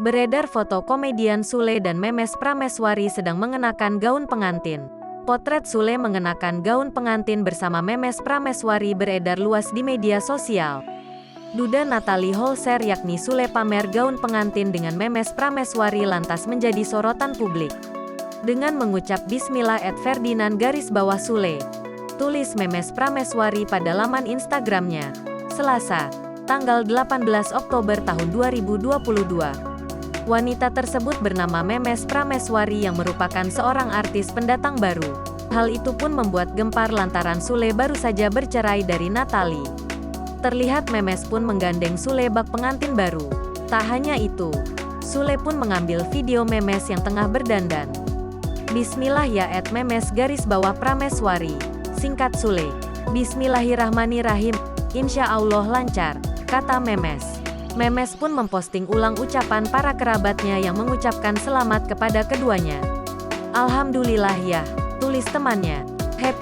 Beredar foto komedian Sule dan Memes Prameswari sedang mengenakan gaun pengantin. Potret Sule mengenakan gaun pengantin bersama Memes Prameswari beredar luas di media sosial. Duda Natalie Holzer yakni Sule pamer gaun pengantin dengan Memes Prameswari lantas menjadi sorotan publik. Dengan mengucap Bismillah @Ferdinand_Sule, tulis Memes Prameswari pada laman Instagramnya, Selasa, tanggal 18 Oktober tahun 2022. Wanita tersebut bernama Memes Prameswari yang merupakan seorang artis pendatang baru. Hal itu pun membuat gempar lantaran Sule baru saja bercerai dari Natalie. Terlihat Memes pun menggandeng Sule bak pengantin baru. Tak hanya itu, Sule pun mengambil video Memes yang tengah berdandan. Bismillah ya @Memes_Prameswari. Singkat Sule. Bismillahirrahmanirrahim. Insya Allah lancar, kata Memes. Memes pun memposting ulang ucapan para kerabatnya yang mengucapkan selamat kepada keduanya. Alhamdulillah ya, tulis temannya.